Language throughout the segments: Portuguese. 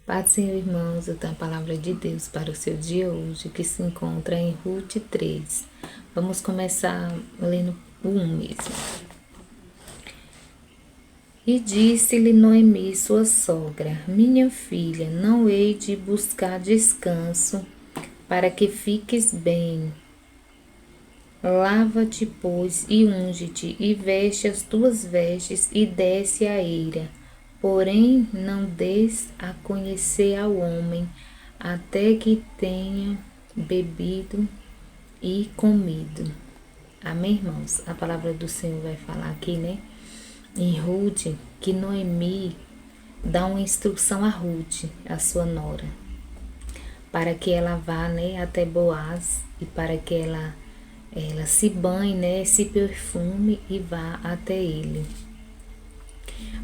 Pai do Senhor, irmãos, eu tenho a palavra de Deus para o seu dia hoje, que se encontra em Ruth 3. Vamos começar lendo o 1 mesmo. E disse-lhe Noemi, sua sogra: Minha filha, não hei de buscar descanso, para que fiques bem. Lava-te, pois, e unge-te, e veste as tuas vestes, e desce a eira. Porém, não des a conhecer ao homem, até que tenha bebido e comido. Amém, irmãos? A palavra do Senhor vai falar aqui, né? Em Ruth, que Noemi dá uma instrução a Ruth, a sua nora, para que ela vá, né, até Boaz e para que ela se banhe, né, se perfume e vá até ele,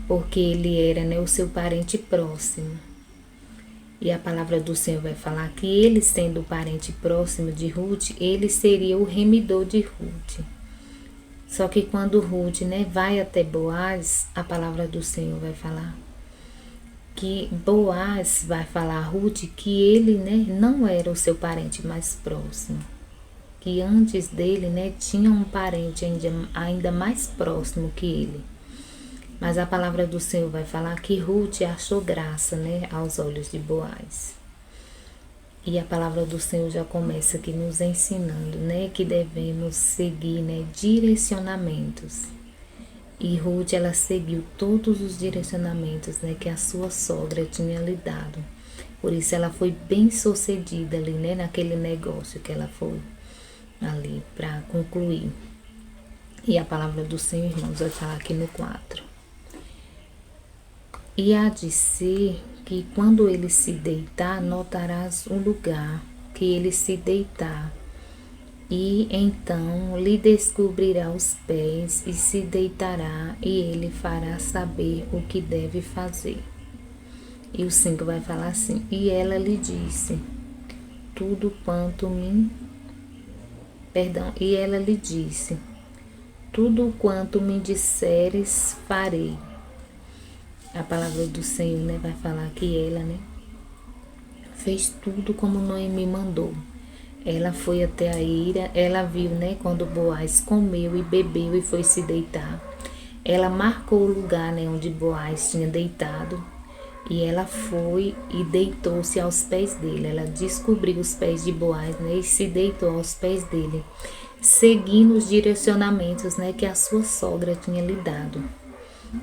porque ele era, né, o seu parente próximo. E a palavra do Senhor vai falar que ele, sendo o parente próximo de Ruth, ele seria o remidor de Ruth. Só que quando Ruth, né, vai até Boaz, a palavra do Senhor vai falar que Boaz vai falar a Ruth que ele, né, não era o seu parente mais próximo, que antes dele, né, tinha um parente ainda mais próximo que ele. Mas a palavra do Senhor vai falar que Ruth achou graça, né, aos olhos de Boaz. E a palavra do Senhor já começa aqui nos ensinando, né, que devemos seguir, né, direcionamentos. E Ruth, ela seguiu todos os direcionamentos, né, que a sua sogra tinha lhe dado. Por isso ela foi bem sucedida ali, né, naquele negócio que ela foi ali para concluir. E a palavra do Senhor, irmãos, vai falar aqui no 4. E há de ser que quando ele se deitar, notarás o lugar que ele se deitar, e então lhe descobrirá os pés e se deitará, e ele fará saber o que deve fazer. E o 5 vai falar assim: e ela lhe disse, e ela lhe disse, tudo quanto me disseres farei. A palavra do Senhor, né, vai falar que ela, né, fez tudo como Noemi mandou. Ela foi até a eira, ela viu, né, quando Boaz comeu e bebeu e foi se deitar. Ela marcou o lugar, né, onde Boaz tinha deitado, e ela foi e deitou-se aos pés dele. Ela descobriu os pés de Boaz, né, e se deitou aos pés dele, seguindo os direcionamentos, né, que a sua sogra tinha lhe dado.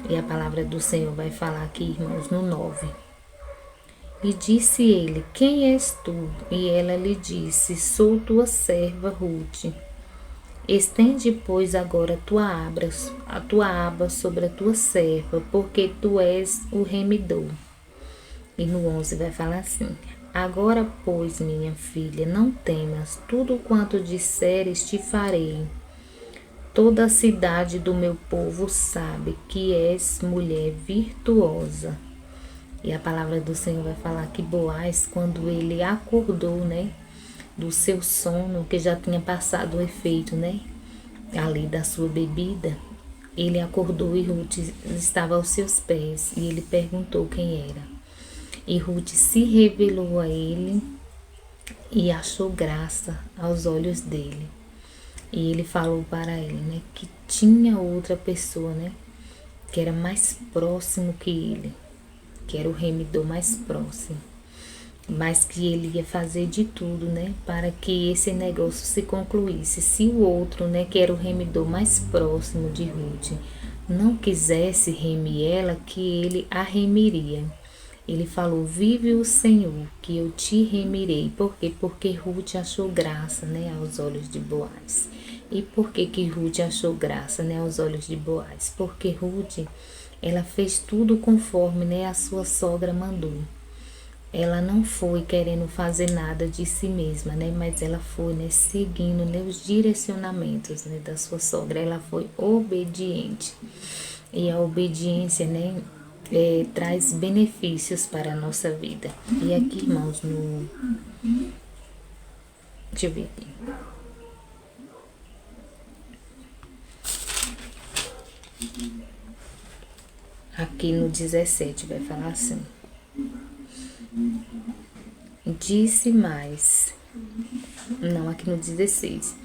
E a palavra do Senhor vai falar aqui, irmãos, no 9. E disse ele, quem és tu? E ela lhe disse, sou tua serva Ruth. Estende, pois, agora a tua aba sobre a tua serva, porque tu és o remidor. E no 11 vai falar assim, agora, pois, minha filha, não temas, tudo quanto disseres te farei. Toda a cidade do meu povo sabe que és mulher virtuosa. E a palavra do Senhor vai falar que Boaz, quando ele acordou, né, do seu sono, que já tinha passado o efeito, né, ali da sua bebida, ele acordou e Ruth estava aos seus pés, e ele perguntou quem era. E Ruth se revelou a ele e achou graça aos olhos dele. E ele falou para ele, né, que tinha outra pessoa, né, que era mais próximo que ele, que era o remidor mais próximo, mas que ele ia fazer de tudo, né, para que esse negócio se concluísse. Se o outro, né, que era o remidor mais próximo de Ruth, não quisesse remir ela, que ele a remiria. Ele falou, vive o Senhor, que eu te remirei. Por quê? Porque Ruth achou graça, né, aos olhos de Boaz. E por que Ruth achou graça, né, aos olhos de Boaz? Porque Ruth, ela fez tudo conforme, né, a sua sogra mandou. Ela não foi querendo fazer nada de si mesma, né, mas ela foi, né, seguindo, né, os direcionamentos, né, da sua sogra. Ela foi obediente. E a obediência, né, traz benefícios para a nossa vida. E aqui, irmãos, deixa eu ver aqui. Aqui no 17 vai falar assim. Disse mais. Não, aqui no 16.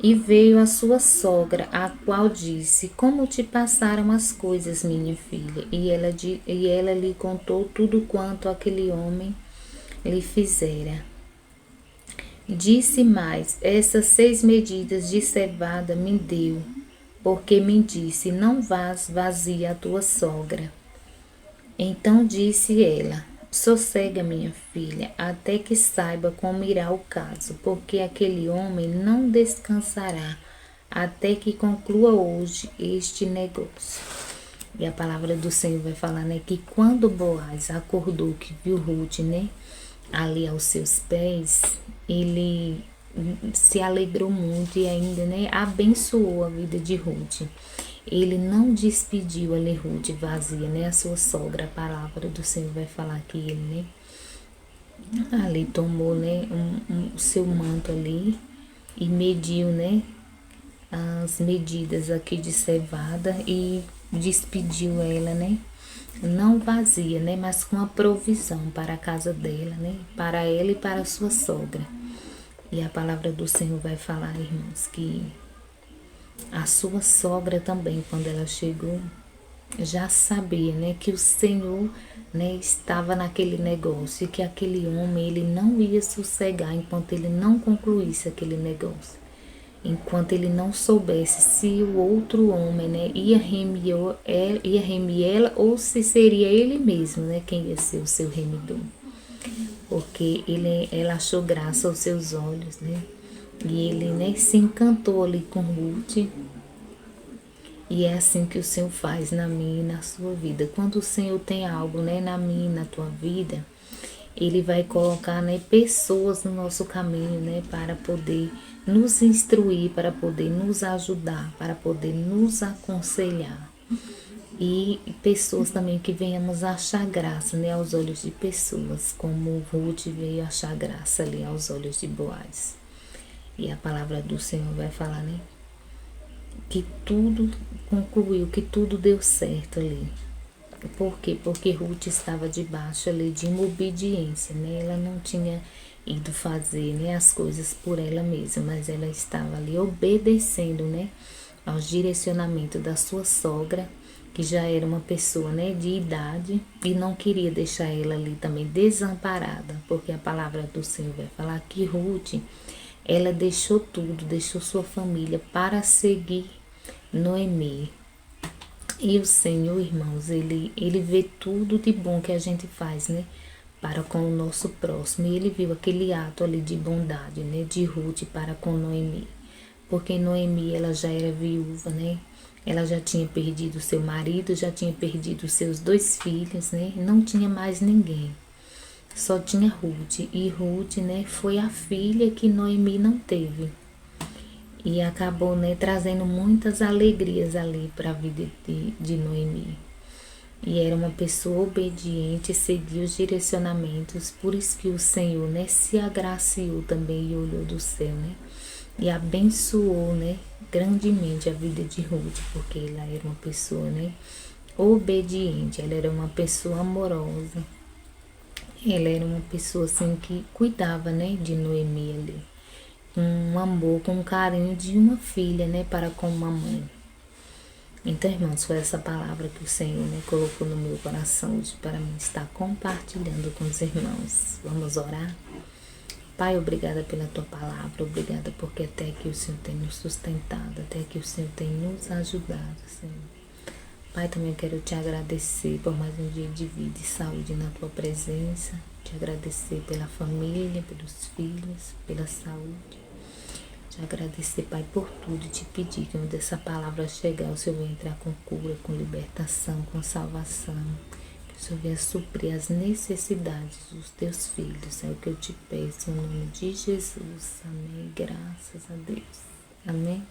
E veio a sua sogra, a qual disse: Como te passaram as coisas, minha filha? E ela lhe contou tudo quanto aquele homem lhe fizera. Disse mais: Essas 6 medidas de cevada me deu, porque me disse: Não vás vazia a tua sogra. Então disse ela: Sossega, minha filha, até que saiba como irá o caso, porque aquele homem não descansará até que conclua hoje este negócio. E a palavra do Senhor vai falar, né, que quando Boaz acordou que viu Ruth, né, ali aos seus pés, ele se alegrou muito e ainda, né, abençoou a vida de Ruth. Ele não despediu a Ruth vazia, né? A sua sogra. A palavra do Senhor vai falar que ele, né? Ali tomou, né? O seu manto ali e mediu, né? As medidas aqui de cevada e despediu ela, né? Não vazia, né? Mas com a provisão para a casa dela, né? Para ela e para a sua sogra. E a palavra do Senhor vai falar, irmãos, que a sua sogra também, quando ela chegou, já sabia, né, que o Senhor, né, estava naquele negócio e que aquele homem, ele não ia sossegar enquanto ele não concluísse aquele negócio. Enquanto ele não soubesse se o outro homem, né, ia remir ela ou se seria ele mesmo, né, quem ia ser o seu remidor. Porque ela achou graça aos seus olhos, né, e ele, né, se encantou ali com Ruth. E é assim que o Senhor faz na minha e na sua vida. Quando o Senhor tem algo, né, na minha e na tua vida, Ele vai colocar, né, pessoas no nosso caminho, né, para poder nos instruir, para poder nos ajudar, para poder nos aconselhar. E pessoas também que venhamos achar graça, né, aos olhos de pessoas, como Ruth veio achar graça ali aos olhos de Boaz. E a palavra do Senhor vai falar, né, que tudo concluiu, que tudo deu certo ali. Por quê? Porque Ruth estava debaixo ali de uma obediência, né? Ela não tinha ido fazer, né, as coisas por ela mesma, mas ela estava ali obedecendo, né, aos direcionamentos da sua sogra, que já era uma pessoa, né, de idade e não queria deixar ela ali também desamparada, porque a palavra do Senhor vai falar que Ruth, ela deixou tudo, deixou sua família para seguir Noemi. E o Senhor, irmãos, ele vê tudo de bom que a gente faz, né, para com o nosso próximo. E ele viu aquele ato ali de bondade, né, de Ruth para com Noemi. Porque Noemi, ela já era viúva, né, ela já tinha perdido seu marido, já tinha perdido seus 2 filhos, né, não tinha mais ninguém. Só tinha Ruth. E Ruth, né, foi a filha que Noemi não teve. E acabou, né, trazendo muitas alegrias ali para a vida de Noemi. E era uma pessoa obediente, seguiu os direcionamentos, por isso que o Senhor, né, se agraciou também e olhou do céu, né, e abençoou, né, grandemente a vida de Ruth, porque ela era uma pessoa, né, obediente, ela era uma pessoa amorosa, ela era uma pessoa assim que cuidava, né, de Noemi ali. Um amor, com um carinho de uma filha, né, para com uma mãe. Então, irmãos, foi essa palavra que o Senhor, né, colocou no meu coração hoje para mim estar compartilhando com os irmãos. Vamos orar? Pai, obrigada pela tua palavra, obrigada porque até aqui o Senhor tem nos sustentado, até aqui o Senhor tem nos ajudado, Senhor. Pai, também quero te agradecer por mais um dia de vida e saúde na tua presença, te agradecer pela família, pelos filhos, pela saúde. Te agradecer, Pai, por tudo e te pedir que onde essa palavra chegar, o Senhor venha entrar com cura, com libertação, com salvação. Que o Senhor venha suprir as necessidades dos teus filhos. É o que eu te peço, em nome de Jesus. Amém. Graças a Deus. Amém.